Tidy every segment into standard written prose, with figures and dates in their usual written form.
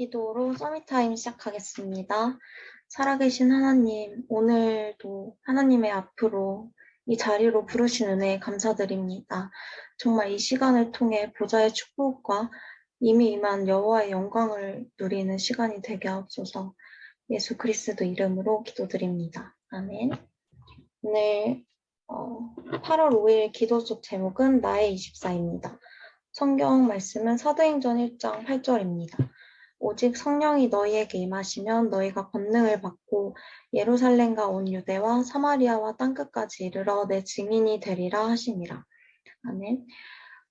기도로 서밋타임 시작하겠습니다. 살아계신 하나님, 오늘도 하나님의 앞으로 이 자리로 부르신 은혜에 감사드립니다. 정말 이 시간을 통해 보좌의 축복과 이미 임한 여호와의 영광을 누리는 시간이 되게 하옵소서. 예수 그리스도 이름으로 기도드립니다. 아멘. 오늘 8월 5일 기도 속 제목은 나의 24입니다. 성경 말씀은 사도행전 1장 8절입니다. 오직 성령이 너희에게 임하시면 너희가 권능을 받고 예루살렘과 온 유대와 사마리아와 땅끝까지 이르러 내 증인이 되리라 하시니라. 아멘.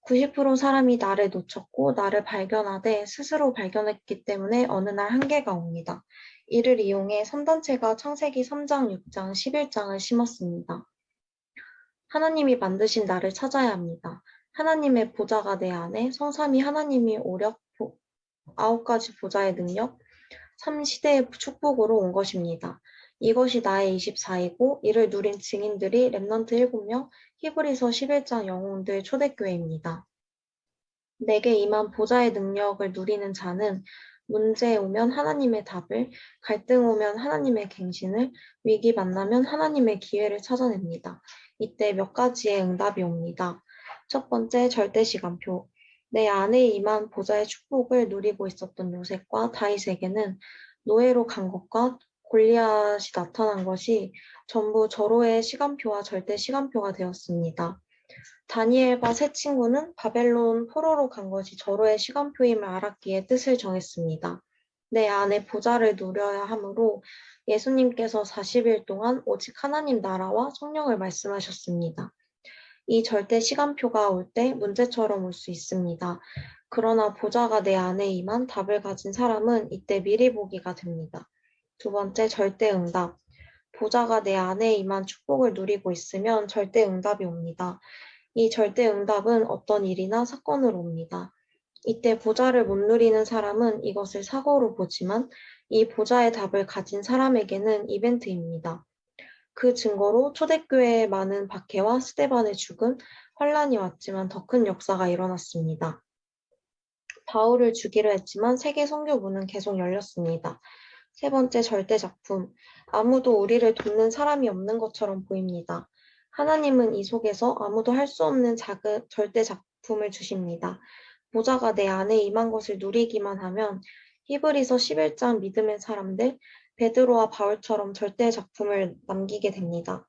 90% 사람이 나를 놓쳤고 나를 발견하되 스스로 발견했기 때문에 어느 날 한계가 옵니다. 이를 이용해 선단체가 창세기 3장, 6장, 11장을 심었습니다. 하나님이 만드신 나를 찾아야 합니다. 하나님의 보좌가 내 안에, 성삼위 하나님이 오력, 9가지 보좌의 능력, 3시대의 축복으로 온 것입니다. 이것이 나의 24이고 이를 누린 증인들이 렘넌트 7명, 히브리서 11장 영웅들 초대교회입니다. 내게 임한 보좌의 능력을 누리는 자는 문제 오면 하나님의 답을, 갈등 오면 하나님의 갱신을, 위기 만나면 하나님의 기회를 찾아냅니다. 이때 몇 가지의 응답이 옵니다. 첫 번째, 절대 시간표. 내 안에 임한 보좌의 축복을 누리고 있었던 요셉과 다윗에게는 노예로 간 것과 골리앗이 나타난 것이 전부 절호의 시간표와 절대 시간표가 되었습니다. 다니엘과 세 친구는 바벨론 포로로 간 것이 절호의 시간표임을 알았기에 뜻을 정했습니다. 내 안에 보좌를 누려야 하므로 예수님께서 40일 동안 오직 하나님 나라와 성령을 말씀하셨습니다. 이 절대 시간표가 올 때 문제처럼 올 수 있습니다. 그러나 보좌가 내 안에 임한 답을 가진 사람은 이때 미리 보기가 됩니다. 두 번째, 절대 응답. 보좌가 내 안에 임한 축복을 누리고 있으면 절대 응답이 옵니다. 이 절대 응답은 어떤 일이나 사건으로 옵니다. 이때 보좌를 못 누리는 사람은 이것을 사고로 보지만 이 보좌의 답을 가진 사람에게는 이벤트입니다. 그 증거로 초대교회에 많은 박해와 스데반의 죽음, 환란이 왔지만 더 큰 역사가 일어났습니다. 바울을 죽이려 했지만 세계 선교문은 계속 열렸습니다. 세 번째 절대 작품. 아무도 우리를 돕는 사람이 없는 것처럼 보입니다. 하나님은 이 속에서 아무도 할 수 없는 작은 절대 작품을 주십니다. 보좌가 내 안에 임한 것을 누리기만 하면 히브리서 11장 믿음의 사람들, 베드로와 바울처럼 절대 작품을 남기게 됩니다.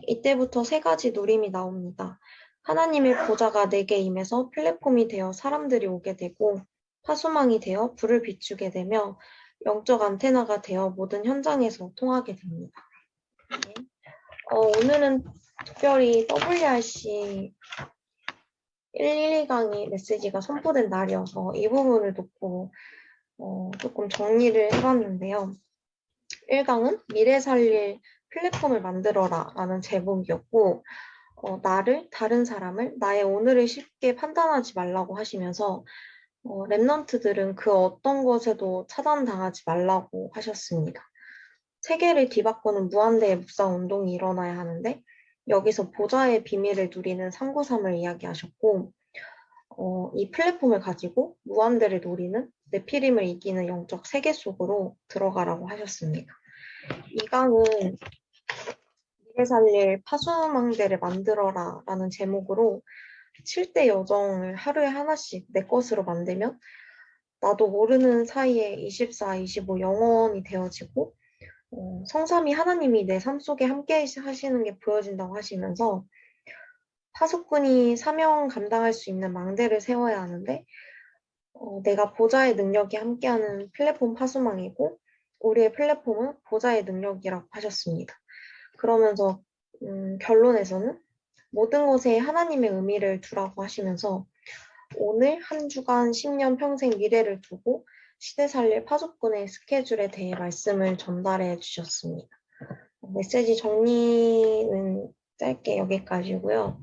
이때부터 세 가지 누림이 나옵니다. 하나님의 보좌가 내게 임해서 플랫폼이 되어 사람들이 오게 되고 파수망이 되어 불을 비추게 되며 영적 안테나가 되어 모든 현장에서 통하게 됩니다. 오늘은 특별히 WRC 112 강의 메시지가 선포된 날이어서 이 부분을 놓고 조금 정리를 해봤는데요. 1강은 미래 살릴 플랫폼을 만들어라 라는 제목이었고 나를, 다른 사람을, 나의 오늘을 쉽게 판단하지 말라고 하시면서 랩런트들은 그 어떤 것에도 차단당하지 말라고 하셨습니다. 세계를 뒤바꾸는 무한대의 묵상 운동이 일어나야 하는데 여기서 보좌의 비밀을 누리는 393을 이야기하셨고 이 플랫폼을 가지고 무한대를 노리는 네피림을 이기는 영적 세계 속으로 들어가라고 하셨습니다. 이 강은 미래 살릴 파수망대를 만들어라 라는 제목으로 7대 여정을 하루에 하나씩 내 것으로 만들면 나도 모르는 사이에 24, 25 영원이 되어지고 성삼위 하나님이 내 삶 속에 함께 하시는 게 보여진다고 하시면서 파수꾼이 사명 감당할 수 있는 망대를 세워야 하는데 내가 보좌의 능력이 함께하는 플랫폼 파수망이고 우리의 플랫폼은 보좌의 능력이라고 하셨습니다. 그러면서 결론에서는 모든 것에 하나님의 의미를 두라고 하시면서 오늘, 한 주간, 10년, 평생 미래를 두고 시대 살릴 파수꾼의 스케줄에 대해 말씀을 전달해 주셨습니다. 메시지 정리는 짧게 여기까지고요.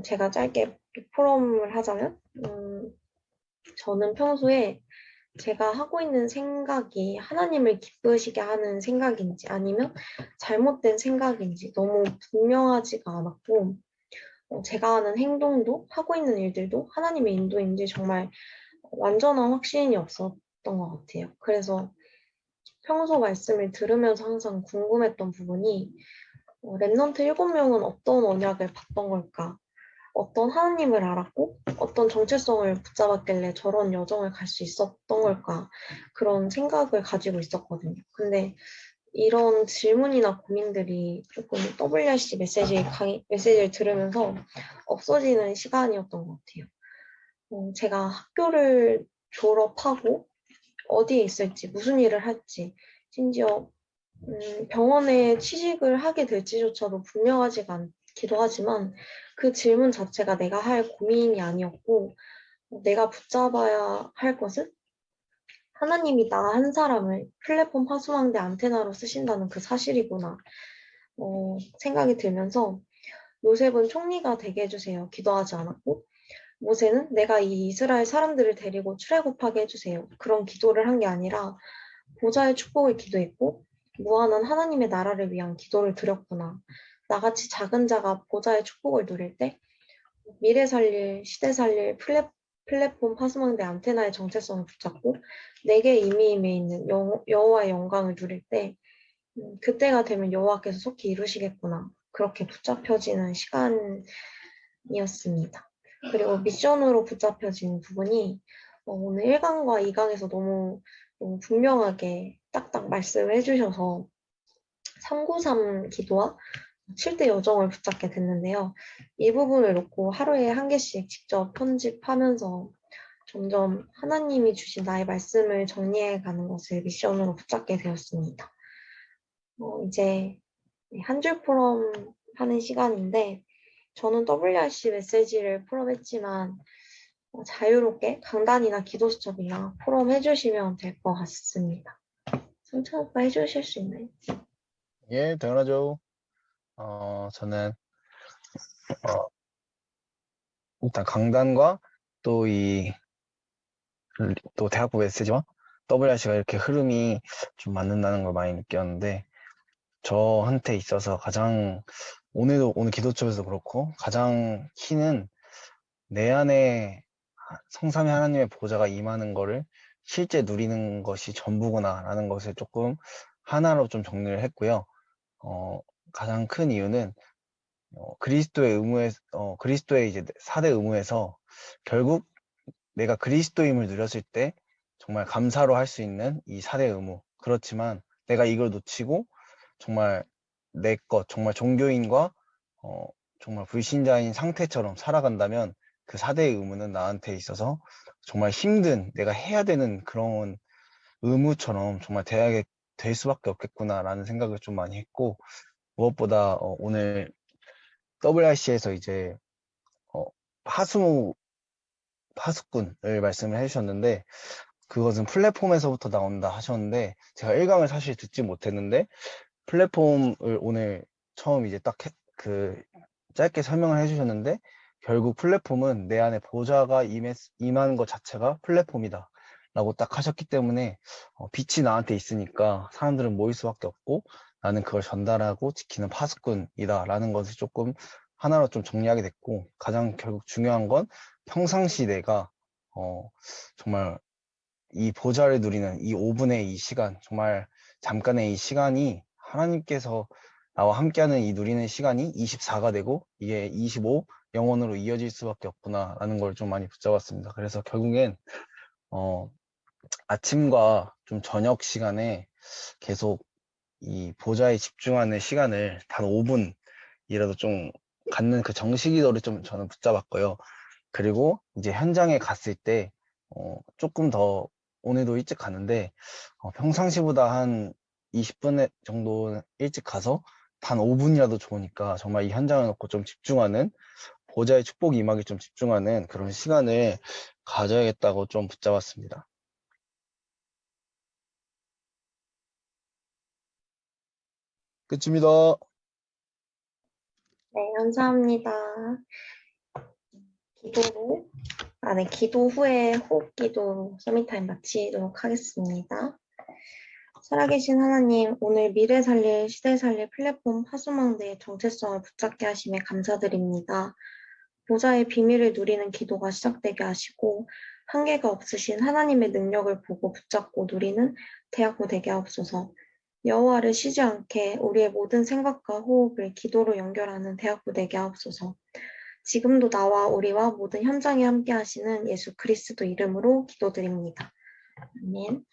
제가 짧게 포럼을 하자면 저는 평소에 제가 하고 있는 생각이 하나님을 기쁘시게 하는 생각인지 아니면 잘못된 생각인지 너무 분명하지가 않았고 제가 하는 행동도 하고 있는 일들도 하나님의 인도인지 정말 완전한 확신이 것 같아요. 그래서 평소 말씀을 들으면서 항상 궁금했던 부분이 랩넌트 7명은 어떤 언약을 받던 걸까? 어떤 하나님을 알았고 어떤 정체성을 붙잡았길래 저런 여정을 갈 수 있었던 걸까? 그런 생각을 가지고 있었거든요. 근데 이런 질문이나 고민들이 조금 WRC 메시지를 들으면서 없어지는 시간이었던 것 같아요. 제가 학교를 졸업하고 어디에 있을지, 무슨 일을 할지, 심지어 병원에 취직을 하게 될지조차도 분명하지가 않기도 하지만 그 질문 자체가 내가 할 고민이 아니었고 내가 붙잡아야 할 것은 하나님이 나 한 사람을 플랫폼 파수망대 안테나로 쓰신다는 그 사실이구나 생각이 들면서 요셉은 총리가 되게 해주세요. 기도하지 않았고 모세는 내가 이 이스라엘 사람들을 데리고 출애굽하게 해주세요. 그런 기도를 한 게 아니라 보좌의 축복을 기도했고 무한한 하나님의 나라를 위한 기도를 드렸구나. 나같이 작은 자가 보좌의 축복을 누릴 때 미래 살릴, 시대 살릴 플랫폼 파수망대 안테나의 정체성을 붙잡고 내게 이미 임해 있는 여호와의 영광을 누릴 때 그때가 되면 여호와께서 속히 이루시겠구나. 그렇게 붙잡혀지는 시간이었습니다. 그리고 미션으로 붙잡혀진 부분이 오늘 1강과 2강에서 너무 분명하게 딱딱 말씀을 해주셔서 393 기도와 7대 여정을 붙잡게 됐는데요. 이 부분을 놓고 하루에 한 개씩 직접 편집하면서 점점 하나님이 주신 나의 말씀을 정리해가는 것을 미션으로 붙잡게 되었습니다. 이제 한 줄 포럼 하는 시간인데 저는 WRC 메시지를 포럼했지만 자유롭게 강단이나 기도 수첩이나 포럼 해주시면 될 것 같습니다. 성찬 오빠 해주실 수 있나요? 예, 당연하죠. 저는 일단 강단과 또 또 대학부 메시지와 WRC가 이렇게 흐름이 좀 맞는다는 걸 많이 느꼈는데, 저한테 있어서 가장 오늘 기도처에서 그렇고 가장 키는 내 안에 성삼위 하나님의 보좌가 임하는 거를 실제 누리는 것이 전부구나라는 것을 조금 하나로 좀 정리를 했고요. 가장 큰 이유는 그리스도의 이제 4대 의무에서 결국 내가 그리스도임을 누렸을 때 정말 감사로 할 수 있는 이 4대 의무. 그렇지만 내가 이걸 놓치고 정말 내 것, 정말 종교인과 정말 불신자인 상태처럼 살아간다면 그 4대 의무는 나한테 있어서 정말 힘든, 내가 해야 되는 그런 의무처럼 정말 대하게 될 수밖에 없겠구나라는 생각을 좀 많이 했고, 무엇보다 오늘 WRC에서 이제 어, 파수꾼을 말씀을 해주셨는데, 그것은 플랫폼에서부터 나온다 하셨는데, 제가 1강을 사실 듣지 못했는데 플랫폼을 오늘 처음 이제 짧게 설명을 해주셨는데, 결국 플랫폼은 내 안에 보좌가 임하는 것 자체가 플랫폼이다 라고 딱 하셨기 때문에 빛이 나한테 있으니까 사람들은 모일 수밖에 없고 나는 그걸 전달하고 지키는 파수꾼이다 라는 것을 조금 하나로 좀 정리하게 됐고, 가장 결국 중요한 건 평상시 내가 정말 이 보좌를 누리는 이 5분의 이 시간, 정말 잠깐의 이 시간이 하나님께서 나와 함께하는 이 누리는 시간이 24가 되고 이게 25 영원으로 이어질 수밖에 없구나라는 걸 좀 많이 붙잡았습니다. 그래서 결국엔 아침과 좀 저녁 시간에 계속 이 보좌에 집중하는 시간을 단 5분이라도 좀 갖는 그 정식이도를 좀 저는 붙잡았고요. 그리고 이제 현장에 갔을 때 조금 더 오늘도 일찍 가는데 평상시보다 한 20분 정도 일찍 가서 단 5분이라도 좋으니까 정말 이 현장을 놓고 좀 집중하는, 보좌의 축복 임하기 좀 집중하는 그런 시간을 가져야겠다고 좀 붙잡았습니다. 끝입니다. 네, 감사합니다. 기도 후에 호흡 기도 서밋타임 마치도록 하겠습니다. 살아계신 하나님, 오늘 미래 살릴, 시대 살릴 플랫폼 파수망대의 정체성을 붙잡게 하심에 감사드립니다. 보좌의 비밀을 누리는 기도가 시작되게 하시고 한계가 없으신 하나님의 능력을 보고 붙잡고 누리는 대학부 되게 하옵소서. 여호와를 쉬지 않게 우리의 모든 생각과 호흡을 기도로 연결하는 대학부 되게 하옵소서. 지금도 나와 우리와 모든 현장에 함께 하시는 예수 그리스도 이름으로 기도드립니다. 아멘.